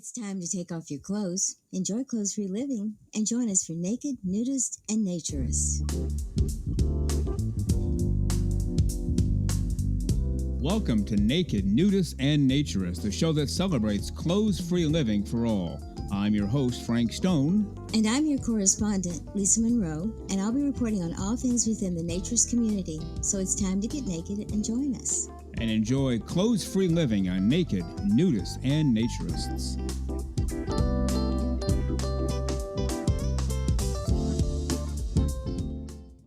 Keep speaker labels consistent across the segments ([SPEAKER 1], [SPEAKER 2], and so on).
[SPEAKER 1] It's time to take off your clothes, enjoy clothes-free living, and join us for Naked, Nudists, and Naturists.
[SPEAKER 2] Welcome to Naked, Nudists, and Naturists, the show that celebrates clothes-free living for all. I'm your host, Frank Stone.
[SPEAKER 1] And I'm your correspondent, Lisa Monroe, and I'll be reporting on all things within the naturist community. So it's time to get naked and join us.
[SPEAKER 2] And enjoy clothes-free living on Naked, Nudists, and Naturists.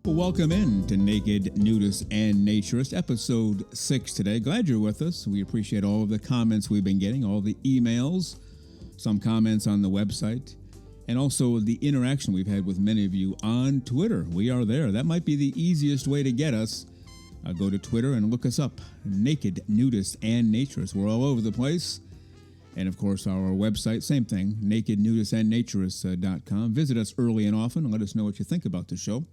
[SPEAKER 2] Welcome in to Naked, Nudists, and Naturist, episode 6 today. Glad you're with us. We appreciate all of the comments we've been getting, all the emails, some comments on the website, and also the interaction we've had with many of you on Twitter. We are there. That might be the easiest way to get us. Go to Twitter and look us up, Naked, Nudists, and Naturists. We're all over the place. And, of course, our website, same thing, nakednudistandnaturists.com. Visit us early and often and let us know what you think about the show.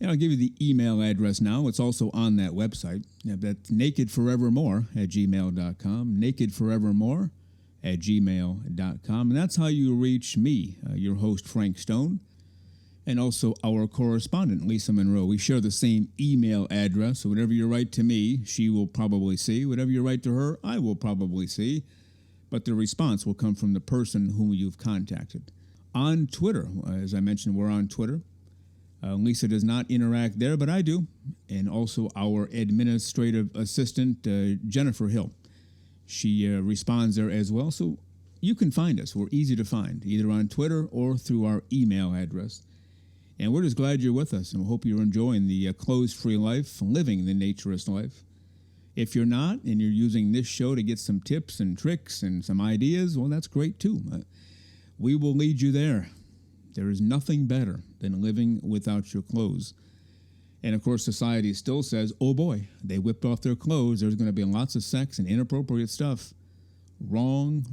[SPEAKER 2] And I'll give you the email address now. It's also on that website. That's nakedforevermore@gmail.com, nakedforevermore@gmail.com. And that's how you reach me, your host, Frank Stone, and also our correspondent, Lisa Monroe. We share the same email address, so whatever you write to me, she will probably see. Whatever you write to her, I will probably see. But the response will come from the person whom you've contacted. On Twitter, as I mentioned, we're on Twitter. Lisa does not interact there, but I do. And also our administrative assistant, Jennifer Hill. She responds there as well. So you can find us. We're easy to find, either on Twitter or through our email address. And we're just glad you're with us, and we hope you're enjoying the clothes-free life, living the naturist life. If you're not, and you're using this show to get some tips and tricks and some ideas, well, that's great too. We will lead you there. There is nothing better than living without your clothes. And, of course, society still says, oh, boy, they whipped off their clothes. There's going to be lots of sex and inappropriate stuff. Wrong,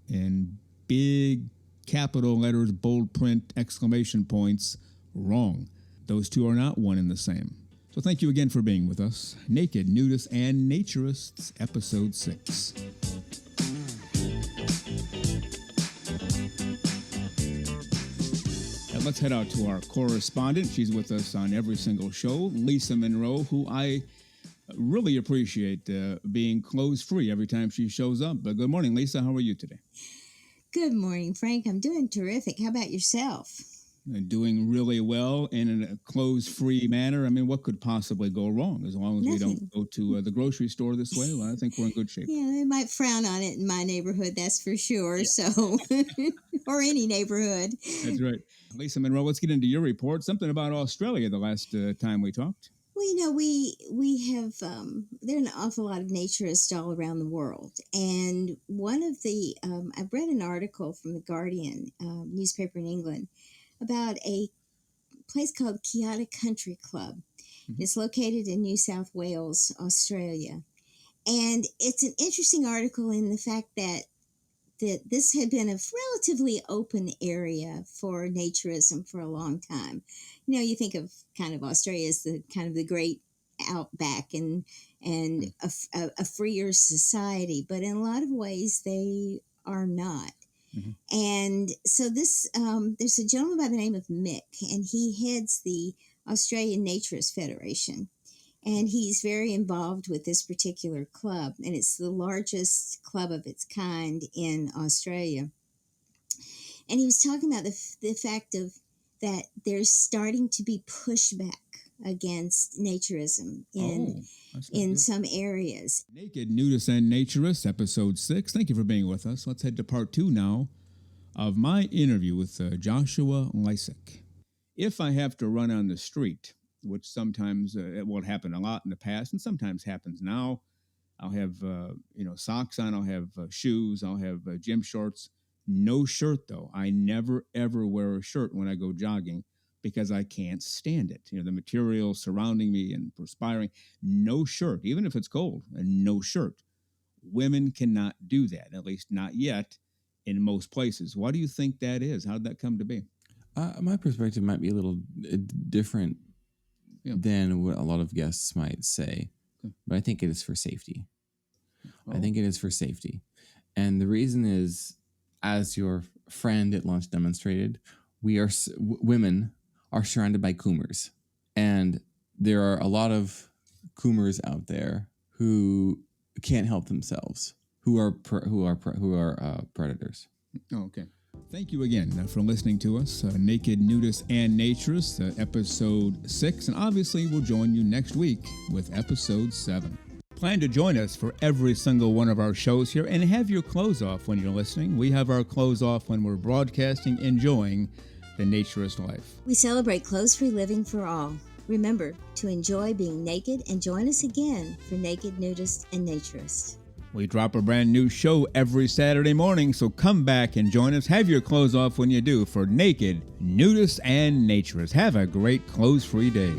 [SPEAKER 2] and big capital letters, bold print, exclamation points, wrong. Those two are not one and the same. So thank you again for being with us. Naked, Nudists, and Naturists, Episode 6. Let's head out to our correspondent. She's with us on every single show, Lisa Monroe, who I really appreciate being clothes-free every time she shows up. But good morning, Lisa. How are you today?
[SPEAKER 1] Good morning, Frank. I'm doing terrific. How about yourself?
[SPEAKER 2] Doing really well in a clothes-free manner. I mean, what could possibly go wrong? As long as we don't go to the grocery store this way, well, I think we're in good shape.
[SPEAKER 1] Yeah, they might frown on it in my neighborhood, that's for sure. Yeah. So, or any neighborhood.
[SPEAKER 2] That's right. Lisa Monroe, let's get into your report. Something about Australia the last time we talked.
[SPEAKER 1] Well, you know, we have, there are an awful lot of naturists all around the world. And one of the, I've read an article from The Guardian newspaper in England about a place called Kiata Country Club. Mm-hmm. It's located in New South Wales, Australia. And it's an interesting article in the fact that this had been a relatively open area for naturism for a long time. You know, you think of kind of Australia as the kind of the great outback and a freer society, but in a lot of ways they are not. Mm-hmm. And so this, there's a gentleman by the name of Mick, and he heads the Australian Naturist Federation. And he's very involved with this particular club, and it's the largest club of its kind in Australia. And he was talking about the fact of that there's starting to be pushback against naturism in some areas.
[SPEAKER 2] Naked, Nudists, and Naturists, Episode 6. Thank you for being with us. Let's head to Part 2 now of my interview with JOSHUA LISEC. If I have to run on the street, which sometimes it will happen a lot in the past and sometimes happens now, I'll have socks on, I'll have shoes, I'll have gym shorts. No shirt, though. I never, ever wear a shirt when I go jogging because I can't stand it. You know, the material surrounding me and perspiring. No shirt, even if it's cold, and no shirt. Women cannot do that, at least not yet in most places. Why do you think that is? How did that come to be?
[SPEAKER 3] My perspective might be a little different than what a lot of guests might say, but I think it is for safety. Oh. I think it is for safety. And the reason is as your friend at lunch demonstrated, women are surrounded by coomers, and there are a lot of coomers out there who can't help themselves, who are predators.
[SPEAKER 2] Oh, okay. Thank you again for listening to us, Naked Nudists and Naturists, episode 6, and obviously we'll join you next week with episode 7. Plan to join us for every single one of our shows here and have your clothes off when you're listening. We have our clothes off when we're broadcasting, enjoying the naturist life.
[SPEAKER 1] We celebrate clothes-free living for all. Remember to enjoy being naked and join us again for Naked Nudists and Naturists.
[SPEAKER 2] We drop a brand new show every Saturday morning, so come back and join us. Have your clothes off when you do for Naked Nudists and Naturists. Have a great clothes-free day.